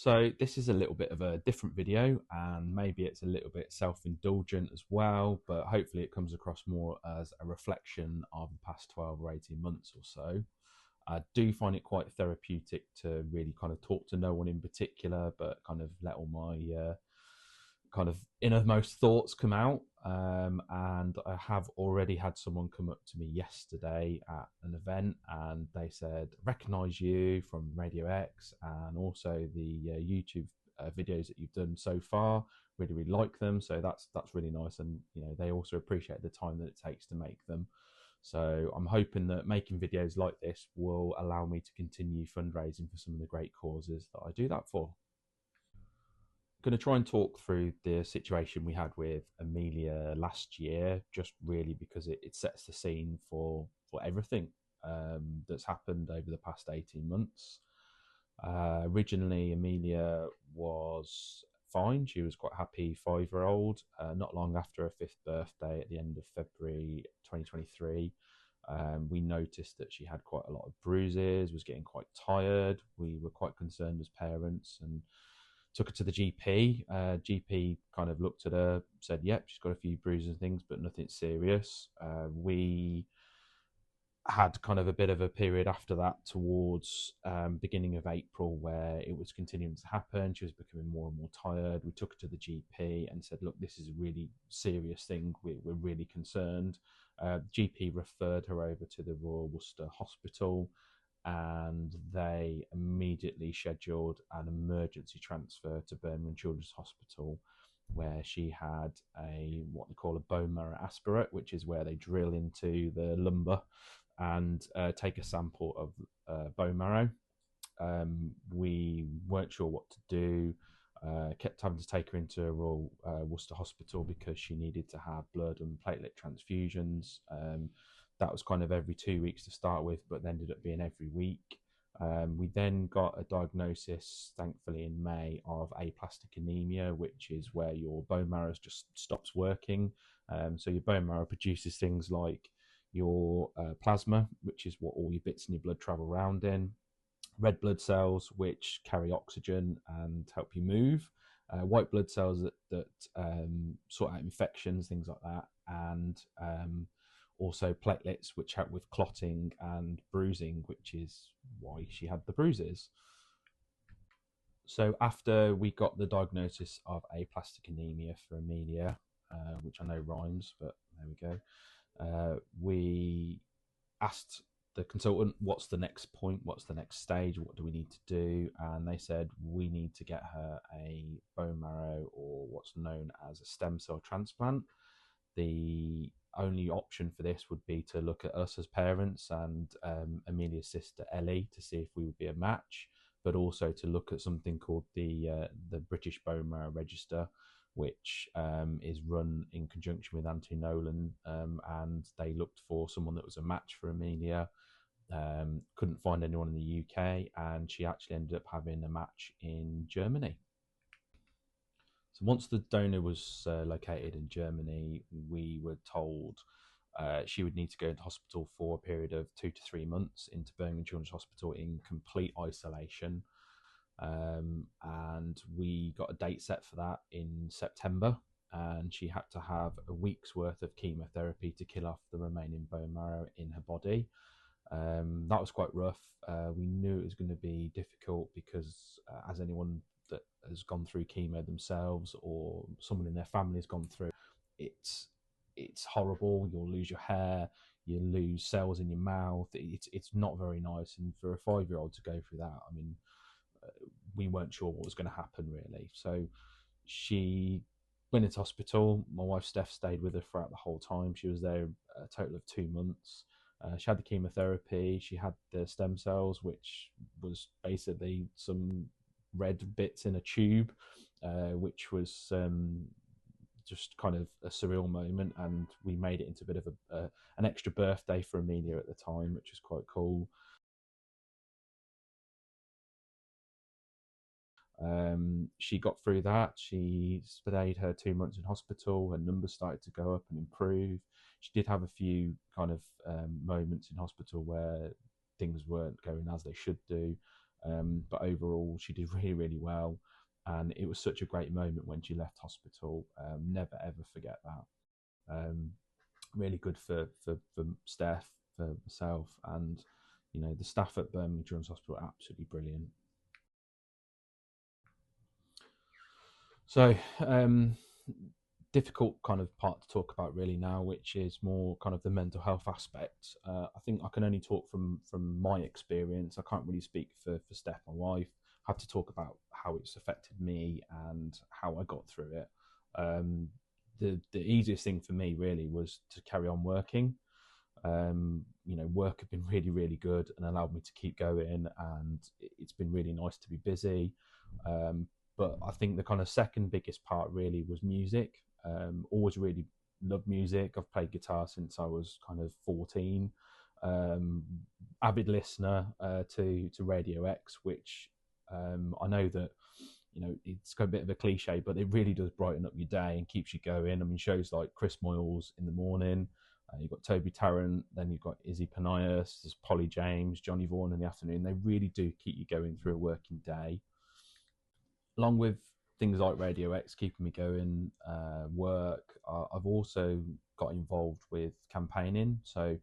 So this is a little bit of a different video, and maybe it's a little bit self-indulgent as well, but hopefully it comes across more as a reflection of the past 12 or 18 months or so. I do find it quite therapeutic to really kind of talk to no one in particular, but kind of let all my kind of innermost thoughts come out. And I have already had someone come up to me yesterday at an event, and they said, "Recognise you from Radio X, and also the YouTube videos that you've done so far. Really, really like them." So that's really nice, and they also appreciate the time that it takes to make them. So I'm hoping that making videos like this will allow me to continue fundraising for some of the great causes that I do that for. Going to try and talk through the situation we had with Amelia last year, just really because it sets the scene for everything that's happened over the past 18 months. Originally, Amelia was fine. She was quite happy 5-year-old. Not long after her 5th birthday at the end of February 2023, we noticed that she had quite a lot of bruises, was getting quite tired. We were quite concerned as parents and took her to the GP. GP kind of looked at her, said, "Yep, she's got a few bruises and things, but nothing serious." We had kind of a bit of a period after that towards beginning of April where it was continuing to happen. She was becoming more and more tired. We took her to the GP and said, "Look, this is a really serious thing. We're really concerned." GP referred her over to the Royal Worcester Hospital, and they immediately scheduled an emergency transfer to Birmingham Children's Hospital, where she had what they call a bone marrow aspirate, which is where they drill into the lumbar and take a sample of bone marrow. We weren't sure what to do. Kept having to take her into a Royal Worcester Hospital because she needed to have blood and platelet transfusions. That was kind of every 2 weeks to start with, but ended up being every week. We then got a diagnosis, thankfully, in May of aplastic anemia, which is where your bone marrow just stops working. So your bone marrow produces things like your plasma, which is what all your bits in your blood travel around in, red blood cells, which carry oxygen and help you move, white blood cells that sort out infections, things like that, and also platelets, which help with clotting and bruising, which is why she had the bruises. So after we got the diagnosis of aplastic anemia for Amelia, which I know rhymes, but there we go, we asked the consultant, what's the next point, what's the next stage, what do we need to do? And they said, we need to get her a bone marrow, or what's known as a stem cell transplant. The only option for this would be to look at us as parents and Amelia's sister Ellie to see if we would be a match, but also to look at something called the British Bone Marrow Register, which is run in conjunction with Anthony Nolan, and they looked for someone that was a match for Amelia. Couldn't find anyone in the UK, and she actually ended up having a match in Germany. So once the donor was located in Germany, we were told she would need to go into hospital for a period of 2 to 3 months into Birmingham Children's Hospital in complete isolation. And we got a date set for that in September, and she had to have a week's worth of chemotherapy to kill off the remaining bone marrow in her body. That was quite rough. We knew it was going to be difficult because as anyone that has gone through chemo themselves, or someone in their family has gone through, it's horrible. You'll lose your hair, you lose cells in your mouth. It's not very nice, and for a 5-year-old to go through that, I mean, we weren't sure what was going to happen really. So she went into hospital. My wife Steph stayed with her throughout the whole time. She was there a total of 2 months. She had the chemotherapy, she had the stem cells, which was basically some red bits in a tube, which was just kind of a surreal moment, and we made it into a bit of an extra birthday for Amelia at the time, which was quite cool. She got through that. She stayed her 2 months in hospital. Her numbers started to go up and improve. She did have a few kind of moments in hospital where things weren't going as they should do. But overall, she did really, really well. And it was such a great moment when she left hospital. Never, ever forget that. Really good for Steph, for myself, and the staff at Birmingham Children's Hospital are absolutely brilliant. So, difficult kind of part to talk about really now, which is more kind of the mental health aspect. I think I can only talk from my experience. I can't really speak for Steph, my wife. I have to talk about how it's affected me and how I got through it. The easiest thing for me really was to carry on working. Work had been really, really good and allowed me to keep going, and it's been really nice to be busy. But I think the kind of second biggest part really was music. Always really loved music. I've played guitar since I was kind of 14. Avid listener to Radio X, which I know that it's got a bit of a cliche, but it really does brighten up your day and keeps you going. I mean, shows like Chris Moyles in the morning. You've got Toby-Tarrant, then you've got Izzy Panias, there's Polly James, Johnny Vaughan in the afternoon. They really do keep you going through a working day. Along with things like Radio X keeping me going, work, I've also got involved with campaigning. So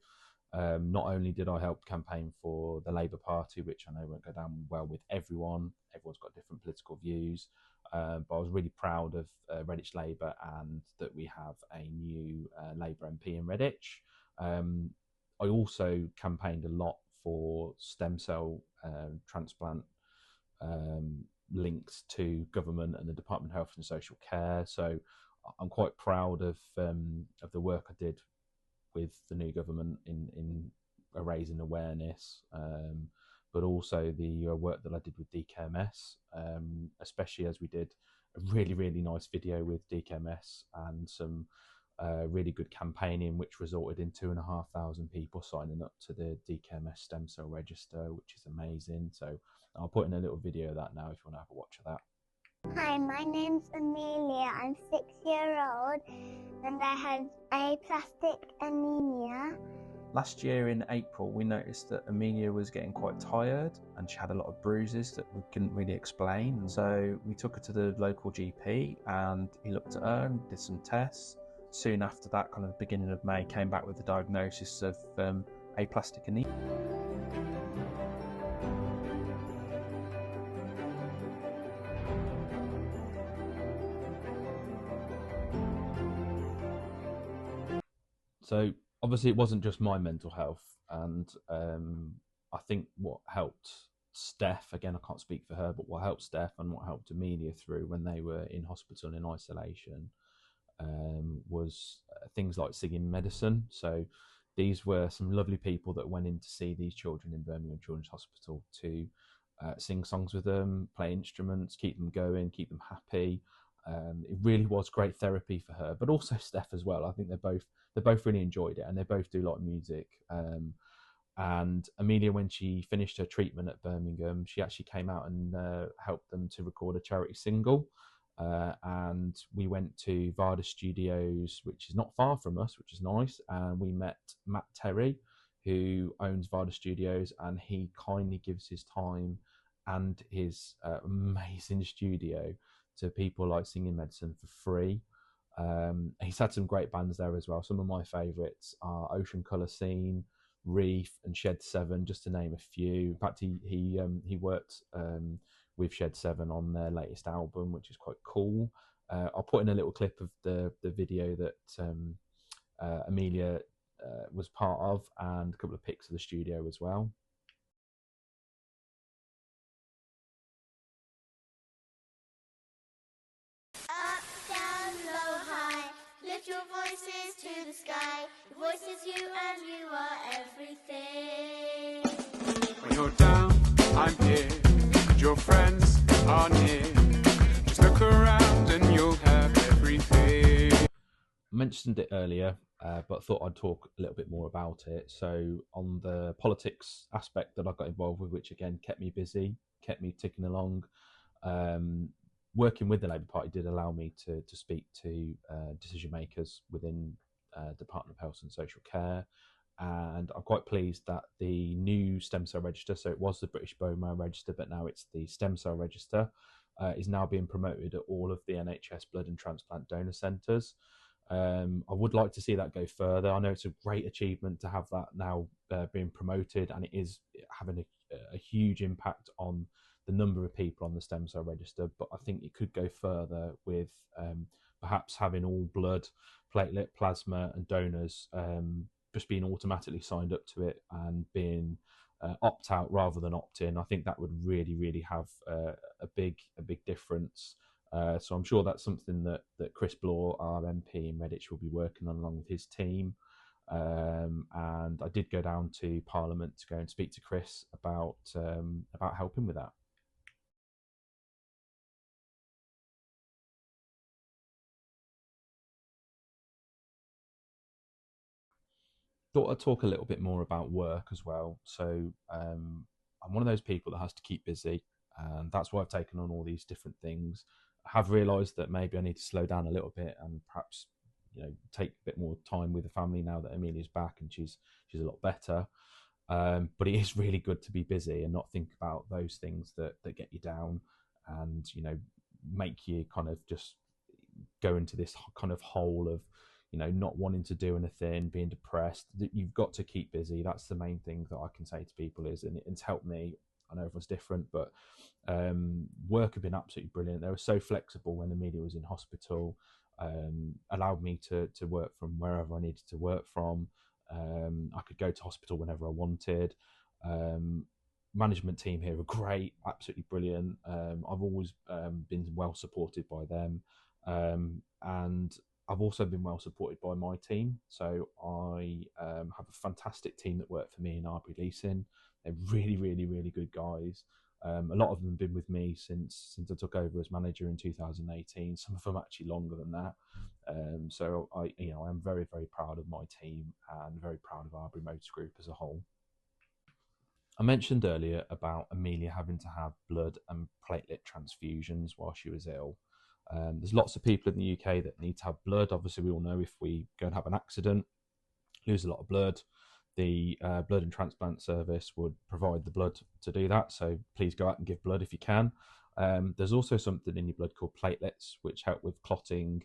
not only did I help campaign for the Labour Party, which I know won't go down well with everyone, everyone's got different political views, but I was really proud of Redditch Labour and that we have a new Labour MP in Redditch. I also campaigned a lot for stem cell transplant links to government and the Department of Health and Social Care. So I'm quite proud of the work I did with the new government in raising awareness, but also the work that I did with DKMS, especially as we did a really, really nice video with DKMS and some really good campaigning, which resulted in 2,500 people signing up to the DKMS stem cell register, which is amazing. So I'll put in a little video of that now if you want to have a watch of that. Hi, my name's Amelia. I'm 6-year-old and I had aplastic anemia. Last year in April, we noticed that Amelia was getting quite tired and she had a lot of bruises that we couldn't really explain. And so we took her to the local GP and he looked at her and did some tests. Soon after that, kind of beginning of May, came back with the diagnosis of aplastic anemia. So obviously it wasn't just my mental health, and I think what helped Steph, again I can't speak for her, but what helped Steph and what helped Amelia through when they were in hospital in isolation was things like singing medicine. So these were some lovely people that went in to see these children in Birmingham Children's Hospital to sing songs with them, play instruments, keep them going, keep them happy. It really was great therapy for her, but also Steph as well. I think they both really enjoyed it, and they both do like music. And Amelia, when she finished her treatment at Birmingham, she actually came out and helped them to record a charity single. And we went to Vada Studios, which is not far from us, which is nice. And we met Matt Terry, who owns Vada Studios, and he kindly gives his time and his amazing studio to people like Singing Medicine for free. He's had some great bands there as well. Some of my favourites are Ocean Colour Scene, Reef, and Shed 7, just to name a few. In fact, he worked with Shed 7 on their latest album, which is quite cool. I'll put in a little clip of the video that Amelia was part of, and a couple of pics of the studio as well. Up, down, low, high, lift your voices to the sky. Your voice is you and you are everything. When you're down, I'm here, and your friends are near. Just look around and you'll have everything. I mentioned it earlier, but thought I'd talk a little bit more about it. So on the politics aspect that I got involved with, which again kept me busy, kept me ticking along, working with the Labour Party did allow me to speak to decision makers within Department of Health and Social Care. and I'm quite pleased that the new stem cell register, so it was the British Bone Marrow Register, but now it's the stem cell register, is now being promoted at all of the NHS blood and transplant donor centres. I would like to see that go further. I know it's a great achievement to have that now being promoted, and it is having a huge impact on the number of people on the stem cell register, but I think it could go further with perhaps having all blood, platelet, plasma and donors just being automatically signed up to it and being opt out rather than opt in. I think that would really have a big difference. So I'm sure that's something that Chris Bloore, our MP in Redditch, will be working on along with his team. And I did go down to Parliament to go and speak to Chris about helping with that. Thought I'd talk a little bit more about work as well. So I'm one of those people that has to keep busy, and that's why I've taken on all these different things. I have realised that maybe I need to slow down a little bit and perhaps take a bit more time with the family now that Amelia's back and she's a lot better. But it is really good to be busy and not think about those things that get you down and make you kind of just go into this kind of hole of not wanting to do anything, being depressed. You've got to keep busy. That's the main thing that I can say to people and it's helped me. I know everyone's different, but work have been absolutely brilliant. They were so flexible when Amelia was in hospital, allowed me to work from wherever I needed to work from. I could go to hospital whenever I wanted. Management team here are great, absolutely brilliant. I've always been well supported by them, and I've also been well supported by my team. So I have a fantastic team that work for me in Arbury Leasing. They're really good guys. A lot of them have been with me since I took over as manager in 2018. Some of them actually longer than that. So I am very proud of my team and very proud of Arbury Motor Group as a whole. I mentioned earlier about Amelia having to have blood and platelet transfusions while she was ill. There's lots of people in the UK that need to have blood. Obviously, we all know if we go and have an accident, lose a lot of blood, the blood and transplant service would provide the blood to do that. So please go out and give blood if you can. There's also something in your blood called platelets, which help with clotting.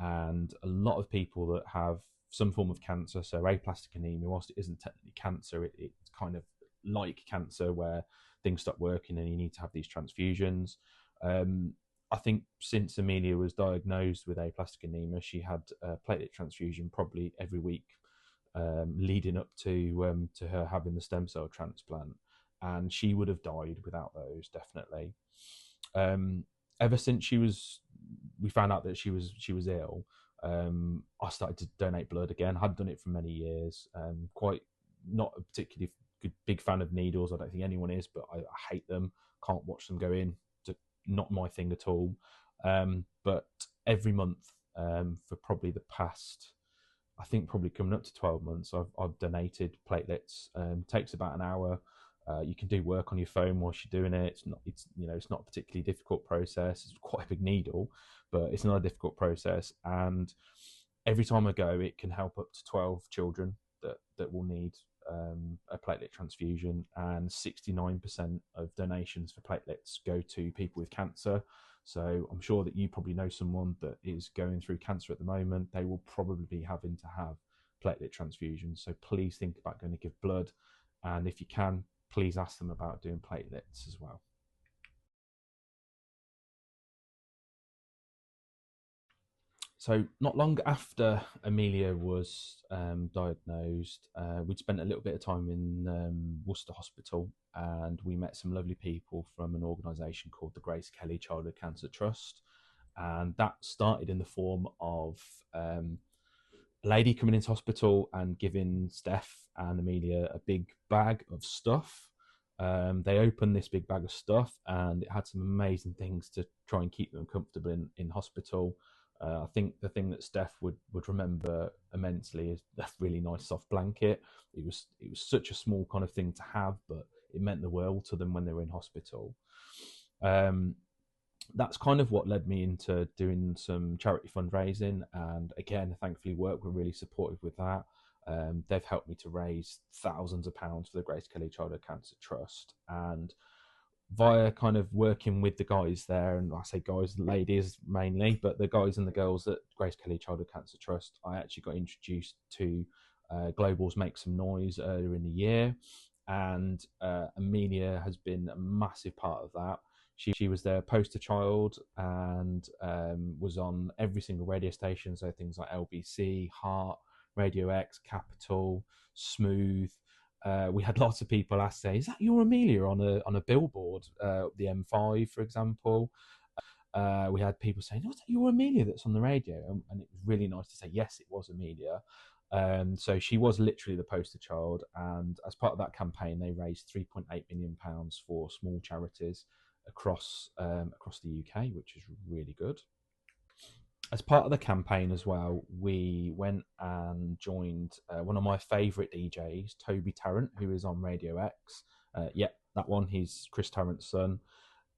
And a lot of people that have some form of cancer, so aplastic anemia, whilst it isn't technically cancer, it's kind of like cancer where things stop working and you need to have these transfusions. I think since Amelia was diagnosed with aplastic anemia, she had a platelet transfusion probably every week leading up to her having the stem cell transplant, and she would have died without those, definitely. Ever since we found out that she was ill, I started to donate blood again. I hadn't done it for many years. Quite not a particularly big fan of needles. I don't think anyone is, but I hate them. Can't watch them go in. Not my thing at all. But every month for probably the past, I think probably coming up to 12 months, I've donated platelets. Takes about an hour. You can do work on your phone whilst you're doing it. It's not a particularly difficult process. It's quite a big needle, but it's not a difficult process. And every time I go, it can help up to 12 children that will need a platelet transfusion, and 69% of donations for platelets go to people with cancer. So I'm sure that you probably know someone that is going through cancer at the moment. They will probably be having to have platelet transfusions. So please think about going to give blood, and if you can, please ask them about doing platelets as well. So not long after Amelia was diagnosed, we'd spent a little bit of time in Worcester Hospital, and we met some lovely people from an organisation called the Grace Kelly Childhood Cancer Trust. And that started in the form of a lady coming into hospital and giving Steph and Amelia a big bag of stuff. They opened this big bag of stuff, and it had some amazing things to try and keep them comfortable in hospital. I think the thing that Steph would remember immensely is a really nice soft blanket. It was such a small kind of thing to have, but it meant the world to them when they were in hospital. That's kind of what led me into doing some charity fundraising, and again, thankfully, work were really supportive with that. They've helped me to raise thousands of pounds for the Grace Kelly Childhood Cancer Trust, and via kind of working with the guys there, and I say guys, ladies mainly, but the guys and the girls at Grace Kelly Childhood Cancer Trust, I actually got introduced to Global's Make Some Noise earlier in the year, and Amelia has been a massive part of that. She was their poster child and was on every single radio station, so things like LBC, Heart, Radio X, Capital, Smooth. We had lots of people ask, say, "Is that your Amelia on a billboard, the M5, for example?" We had people saying, "Oh, is that your Amelia that's on the radio?" And it was really nice to say, yes, it was Amelia. So she was literally the poster child, and as part of that campaign, they raised £3.8 million for small charities across the UK, which is really good. As part of the campaign as well, we went and joined one of my favourite DJs, Toby-Tarrant, who is on Radio X. That one, he's Chris Tarrant's son.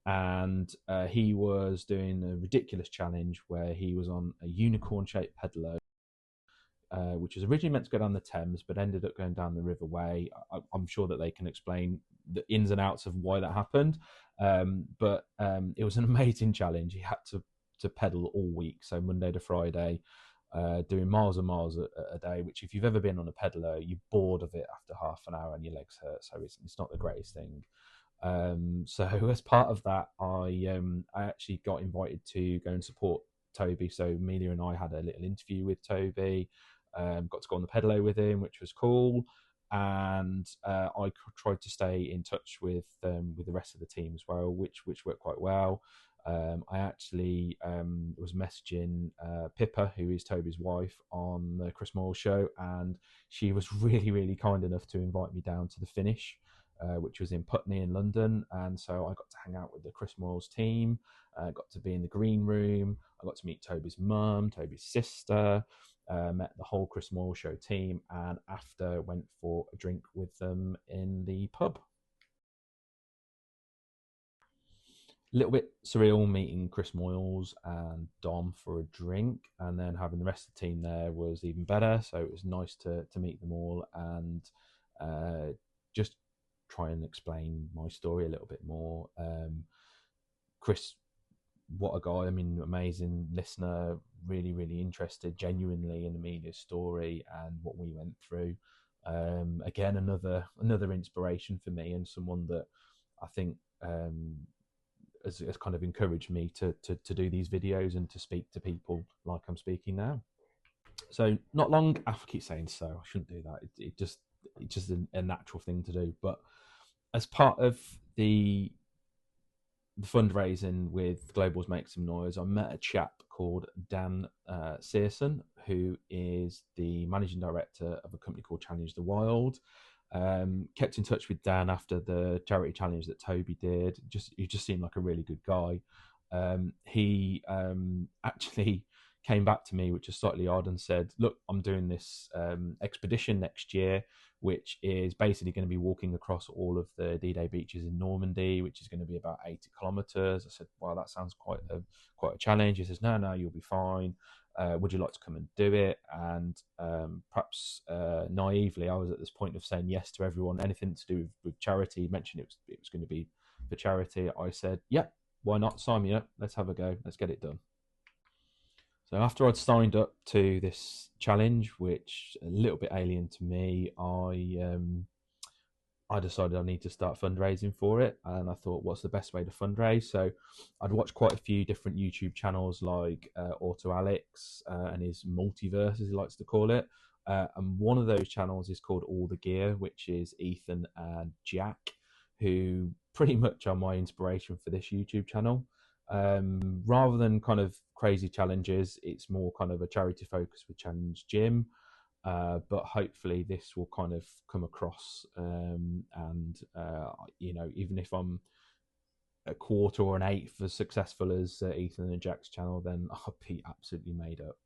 And he was doing a ridiculous challenge where he was on a unicorn-shaped pedalo, which was originally meant to go down the Thames, but ended up going down the River Wey. I'm sure that they can explain the ins and outs of why that happened. But it was an amazing challenge. He had to pedal all week, so Monday to Friday, doing miles and miles a day, which if you've ever been on a pedaler, you're bored of it after half an hour and your legs hurt, so it's not the greatest thing. So as part of that, I actually got invited to go and support Toby. So Amelia and I had a little interview with Toby, got to go on the pedalo with him, which was cool. And I tried to stay in touch with the rest of the team as well, which worked quite well. I actually was messaging Pippa, who is Toby's wife, on the Chris Moyles show, and she was really, really kind enough to invite me down to the finish, which was in Putney in London. And so I got to hang out with the Chris Moyles team, got to be in the green room. I got to meet Toby's mum, Toby's sister, met the whole Chris Moyles show team, and after went for a drink with them in the pub. A little bit surreal meeting Chris Moyles and Dom for a drink, and then having the rest of the team there was even better. So it was nice to meet them all and just try and explain my story a little bit more. Chris, what a guy. I mean, amazing listener, really, really interested genuinely in Amelia's story and what we went through. Again, another inspiration for me, and someone that I think has kind of encouraged me to do these videos and to speak to people like I'm speaking now. So not long after, I keep saying so, I shouldn't do that. It's just a natural thing to do. But as part of the fundraising with Global's Make Some Noise, I met a chap called Dan Searson, who is the managing director of a company called Challenge the Wild. Kept in touch with Dan after the charity challenge that Toby did. He just seemed like a really good guy. He actually came back to me, which is slightly odd, and said, "Look, I'm doing this expedition next year, which is basically going to be walking across all of the D-Day beaches in Normandy, which is going to be about 80 kilometres." I said, "Wow, that sounds quite a challenge." He says, "No, you'll be fine. Would you like to come and do it?" And perhaps naively, I was at this point of saying yes to everyone, anything to do with charity. He mentioned it was going to be for charity. I said, "Yep, why not? Sign me up. Let's have a go. Let's get it done." So after I'd signed up to this challenge, which a little bit alien to me, I decided I need to start fundraising for it. And I thought, what's the best way to fundraise? So I'd watched quite a few different YouTube channels like Auto Alex and his multiverse, as he likes to call it. And one of those channels is called All the Gear, which is Ethan and Jack, who pretty much are my inspiration for this YouTube channel. Rather than kind of crazy challenges, it's more kind of a charity focus with Challenge Gym. But hopefully this will kind of come across, and even if I'm a quarter or an eighth as successful as Ethan and Jack's channel, then I'll be absolutely made up.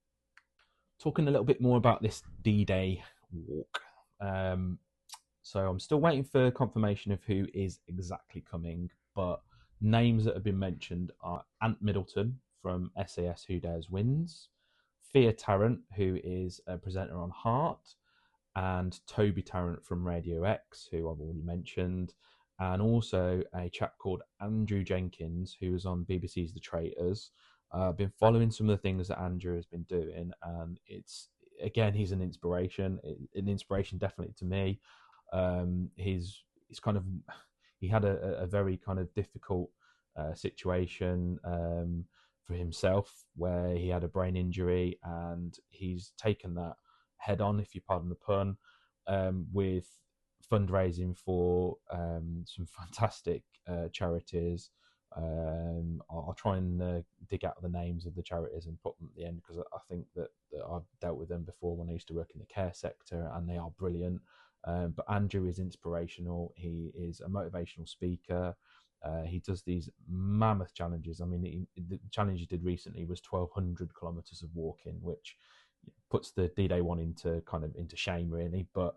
Talking a little bit more about this D-Day walk. So I'm still waiting for confirmation of who is exactly coming, but names that have been mentioned are Ant Middleton from SAS Who Dares Wins, Thea Tarrant, who is a presenter on Heart, and Toby-Tarrant from Radio X, who I've already mentioned, and also a chap called Andrew Jenkins, who was on BBC's The Traitors. I've been following some of the things that Andrew has been doing, and he's an inspiration definitely to me. He had a very kind of difficult situation for himself, where he had a brain injury, and he's taken that head on, if you pardon the pun, with fundraising for some fantastic charities. I'll try and dig out the names of the charities and put them at the end, because I think that I've dealt with them before when I used to work in the care sector, and they are brilliant. But Andrew is inspirational. He is a motivational speaker. He does these mammoth challenges. I mean, the challenge he did recently was 1,200 kilometers of walking, which puts the D-Day one into shame, really. But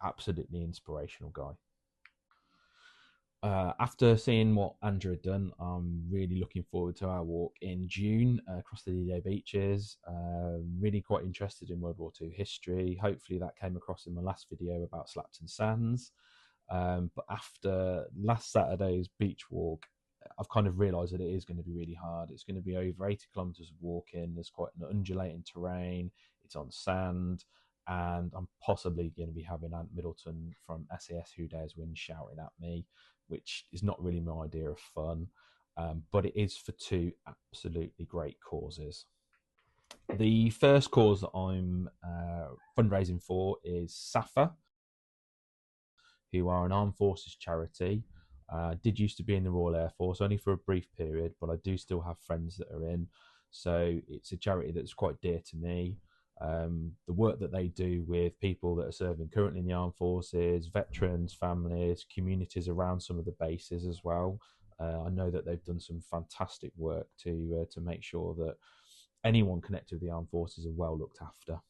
absolutely inspirational guy. After seeing what Andrew had done, I'm really looking forward to our walk in June across the D-Day beaches. Really quite interested in World War II history. Hopefully that came across in my last video about Slapton Sands. But after last Saturday's beach walk, I've kind of realised that it is going to be really hard. It's going to be over 80 kilometres of walking. There's quite an undulating terrain. It's on sand. And I'm possibly going to be having Ant Middleton from SAS Who Dares Win shouting at me, which is not really my idea of fun. But it is for two absolutely great causes. The first cause that I'm fundraising for is SAFA, who are an armed forces charity. Did used to be in the Royal Air Force, only for a brief period, but I do still have friends that are in. So it's a charity that's quite dear to me. The work that they do with people that are serving currently in the armed forces, veterans, families, communities around some of the bases as well. I know that they've done some fantastic work to make sure that anyone connected with the armed forces are well looked after.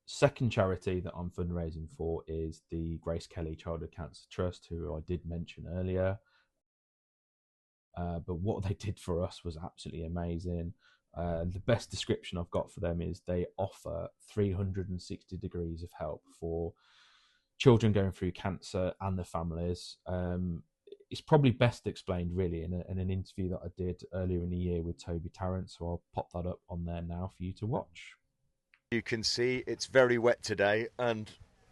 Second charity that I'm fundraising for is the Grace Kelly Childhood Cancer Trust, who I did mention earlier. But what they did for us was absolutely amazing. The best description I've got for them is they offer 360 degrees of help for children going through cancer and their families. It's probably best explained really in an interview that I did earlier in the year with Toby-Tarrant, so I'll pop that up on there now for you to watch. You can see it's very wet today, and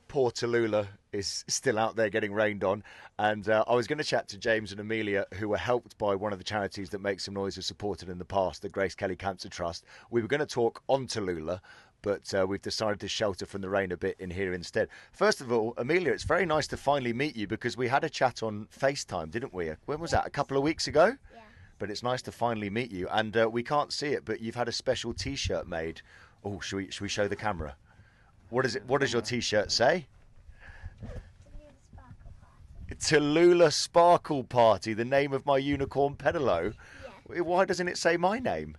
poor Tallulah is still out there getting rained on. And I was going to chat to James and Amelia, who were helped by one of the charities that Make Some Noise has supported in the past, the Grace Kelly Cancer Trust. We were going to talk on Tallulah, but we've decided to shelter from the rain a bit in here instead. First of all, Amelia, it's very nice to finally meet you, because we had a chat on FaceTime, didn't we? When was that? A couple of weeks ago? Yeah. But it's nice to finally meet you. And we can't see it, but you've had a special T-shirt made. Oh, should we show the camera? What is it? What does your T-shirt say? Tallulah Sparkle Party, the name of my unicorn pedalo. Yeah. Why doesn't it say my name?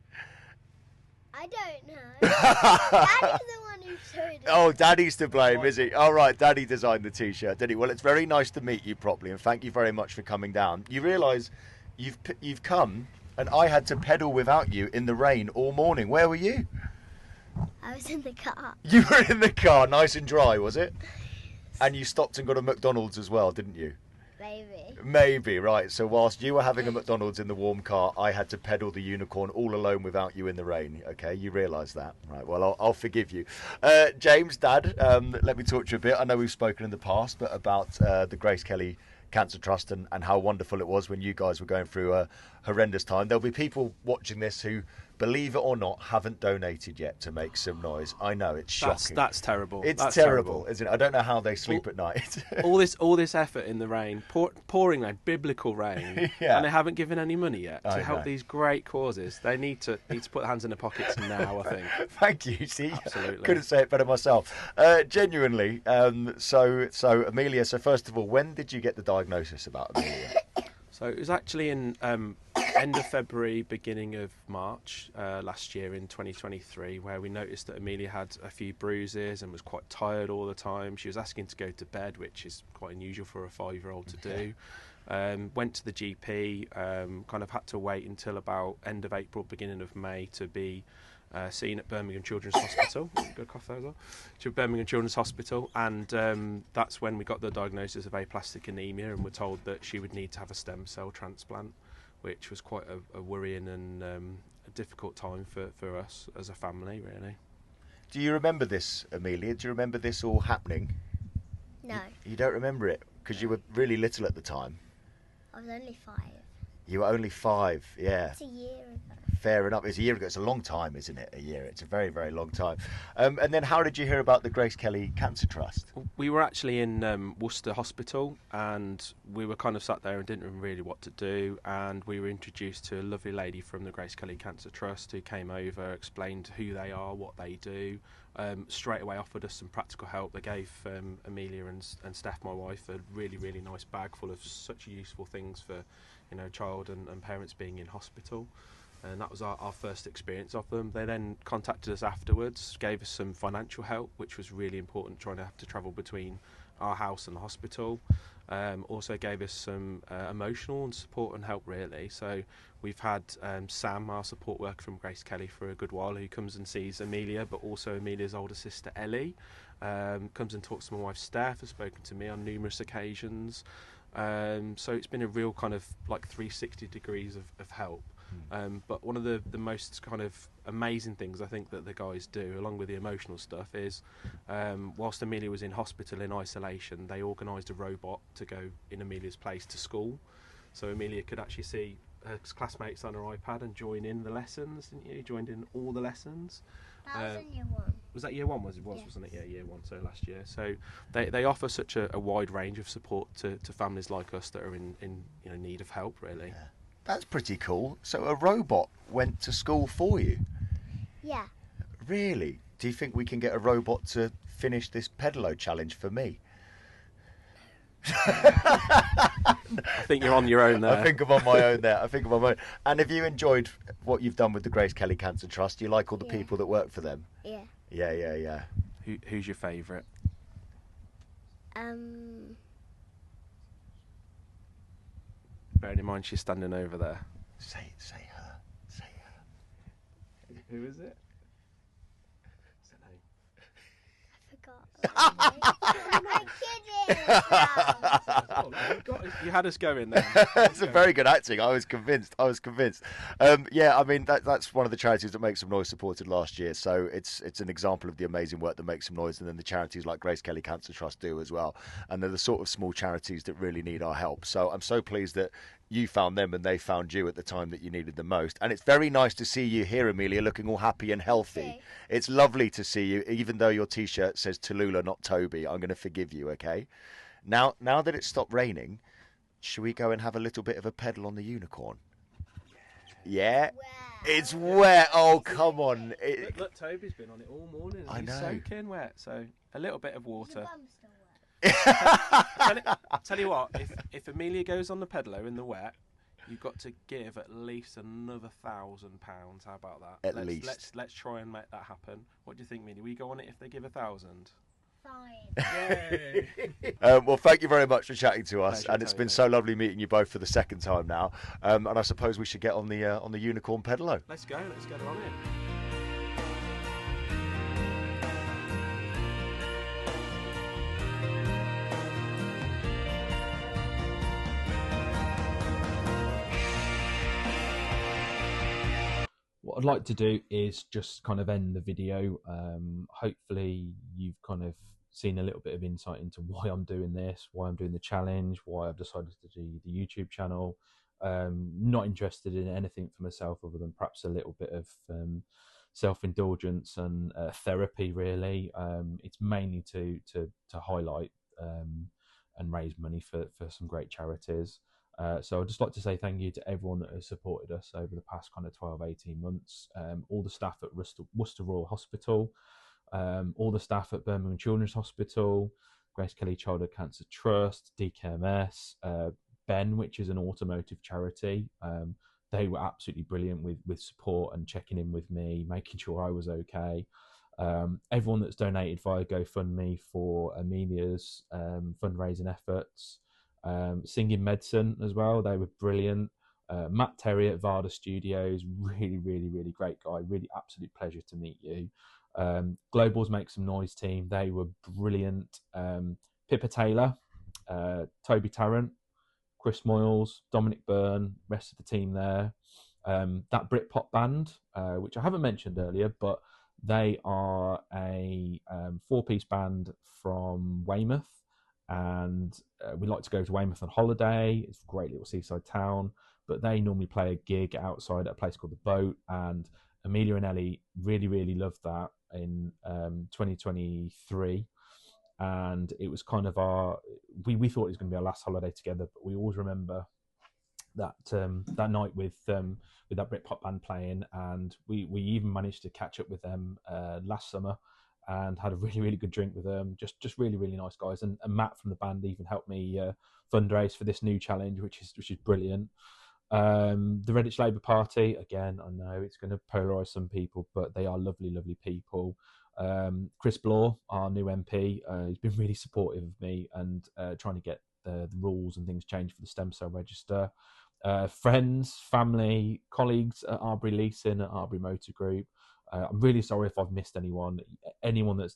I don't know. Daddy's the one who showed it. Oh, Daddy's to blame, is he? All right, Daddy designed the T-shirt, did he? Well, it's very nice to meet you properly, and thank you very much for coming down. You realise you've come, and I had to pedal without you in the rain all morning. Where were you? I was in the car. You were in the car, nice and dry, was it? And you stopped and got a McDonald's as well, didn't you? Maybe, right. So whilst you were having a McDonald's in the warm car, I had to pedal the unicorn all alone without you in the rain. Okay, you realise that. Right, well, I'll forgive you. James, Dad, let me talk to you a bit. I know we've spoken in the past, but about the Grace Kelly Cancer Trust and how wonderful it was when you guys were going through a horrendous time. There'll be people watching this who, believe it or not, haven't donated yet to Make Some Noise. I know, it's shocking. That's terrible. That's terrible, isn't it? I don't know how they sleep at night. all this effort in the rain, pouring like biblical rain, Yeah. and they haven't given any money yet to I help know. these great causes. They need to put their hands in their pockets now, I think. Thank you. See, Absolutely. couldn't say it better myself. Genuinely. So Amelia. So first of all, when did you get the diagnosis about Amelia? So it was actually in end of February, beginning of March last year in 2023, where we noticed that Amelia had a few bruises and was quite tired all the time. She was asking to go to bed, which is quite unusual for a 5-year-old to do. Went to the GP, kind of had to wait until about end of April, beginning of May to be seen at Birmingham Children's Hospital. Good cough there as well. To Birmingham Children's Hospital, and that's when we got the diagnosis of aplastic anemia, and were told that she would need to have a stem cell transplant, which was quite a worrying and a difficult time for us as a family, really. Do you remember this, Amelia? Do you remember this all happening? No, You don't remember it because you were really little at the time. I was only 5. You were only 5, yeah. It's a year ago. Fair enough. It's a year ago. It's a long time, isn't it? A year. It's a very, very long time. And then how did you hear about the Grace Kelly Cancer Trust? We were actually in Worcester Hospital, and we were kind of sat there and didn't know really what to do, and we were introduced to a lovely lady from the Grace Kelly Cancer Trust who came over, explained who they are, what they do, straight away offered us some practical help. They gave Amelia and Steph, my wife, a really, really nice bag full of such useful things for, you know, child and parents being in hospital. And that was our first experience of them. They then contacted us afterwards, gave us some financial help, which was really important, trying to have to travel between our house and the hospital. Also gave us some emotional and support and help, really. So we've had Sam, our support worker from Grace Kelly, for a good while, who comes and sees Amelia, but also Amelia's older sister Ellie. Comes and talks to my wife Steph, has spoken to me on numerous occasions. So it's been a real kind of like 360 degrees of help. But one of the most kind of amazing things I think that the guys do, along with the emotional stuff, is whilst Amelia was in hospital in isolation, they organised a robot to go in Amelia's place to school, so Amelia could actually see her classmates on her iPad and join in the lessons. Didn't you? Joined in all the lessons. That was in year 1. Was that year 1? Wasn't it? Yeah, year 1. So last year. So they offer such a wide range of support to families like us that are in you know, need of help, really. Yeah. That's pretty cool. So a robot went to school for you? Yeah. Really? Do you think we can get a robot to finish this pedalo challenge for me? I think you're on your own there. I think I'm on my own there. And have you enjoyed what you've done with the Grace Kelly Cancer Trust? Do you like all the people that work for them? Yeah. Yeah. Who's your favourite? Bearing in mind she's standing over there. Say her. Who is it? I forgot. I'm kidding. You had us going then. It's a very good acting. I was convinced. Yeah, I mean that's one of the charities that Make Some Noise supported last year. So it's an example of the amazing work that Makes Some Noise, and then the charities like Grace Kelly Cancer Trust do as well. And they're the sort of small charities that really need our help. So I'm so pleased that you found them and they found you at the time that you needed them most. And it's very nice to see you here, Amelia, looking all happy and healthy. Okay. It's lovely to see you, even though your T-shirt says Tallulah, not Toby. I'm going to forgive you, okay? Now that it's stopped raining, should we go and have a little bit of a pedal on the unicorn? Yeah? Wow. It's wet. Oh, come on. Look, Toby's been on it all morning. And I know. He's soaking wet, so a little bit of The water. bum's still wet. Tell you what, if Amelia goes on the pedalo in the wet, you've got to give at least another £1,000. How about that? At least. Let's try and make that happen. What do you think, Amelia? We go on it if they give 1,000? Fine. Well, thank you very much for chatting to us, Pleasure, and it's Toby, been mate. so lovely meeting you both for the second time now. And I suppose we should get on the unicorn pedalo. Let's go. Let's get her on it. What I'd like to do is just kind of end the video. Hopefully you've kind of seen a little bit of insight into why I'm doing this, why I'm doing the challenge, why I've decided to do the YouTube channel. Not interested in anything for myself other than perhaps a little bit of self-indulgence and therapy, really. It's mainly to highlight and raise money for some great charities. So I'd just like to say thank you to everyone that has supported us over the past kind of 12, 18 months. All the staff at Worcester Royal Hospital, all the staff at Birmingham Children's Hospital, Grace Kelly Childhood Cancer Trust, DKMS, Byrne, which is an automotive charity. They were absolutely brilliant with support and checking in with me, making sure I was okay. Everyone that's donated via GoFundMe for Amelia's fundraising efforts. Singing Medicine as well, they were brilliant. Matt Terry at Vada Studios, really, really, really great guy. Really absolute pleasure to meet you. Global's Make Some Noise team, they were brilliant. Pippa Taylor, Toby Tarrant, Chris Moyles, Dominic Byrne, rest of the team there. That Britpop band, which I haven't mentioned earlier, but they are a 4-piece band from Weymouth, and we like to go to Weymouth on holiday. It's a great little seaside town, but they normally play a gig outside at a place called The Boat, and Amelia and Ellie really, really loved that in 2023. And it was kind of we thought it was going to be our last holiday together, but we always remember that that night with that Britpop band playing, and we even managed to catch up with them last summer and had a really, really good drink with them. Just really, really nice guys. And Matt from the band even helped me fundraise for this new challenge, which is brilliant. The Redditch Labour Party, again, I know it's going to polarise some people, but they are lovely, lovely people. Chris Bloore, our new MP, he's been really supportive of me and trying to get the rules and things changed for the stem cell register. Friends, family, colleagues at Arbury Leasing, at Arbury Motor Group. I'm really sorry if I've missed anyone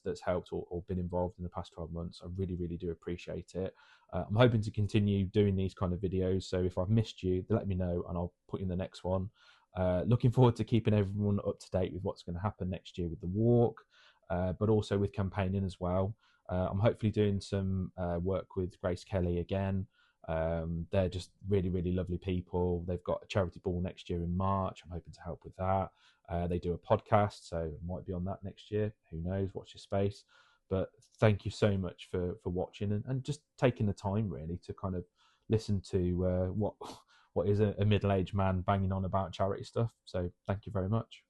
that's helped or been involved in the past 12 months. I really, really do appreciate it. I'm hoping to continue doing these kind of videos, so if I've missed you, let me know and I'll put you in the next one. Looking forward to keeping everyone up to date with what's going to happen next year with the walk, but also with campaigning as well. I'm hopefully doing some work with Grace Kelly again. They're just really, really lovely people. They've got a charity ball next year in March. I'm hoping to help with that. They do a podcast, so it might be on that next year. Who knows? Watch your space. But thank you so much for watching and just taking the time really to kind of listen to what is a middle-aged man banging on about charity stuff. So thank you very much.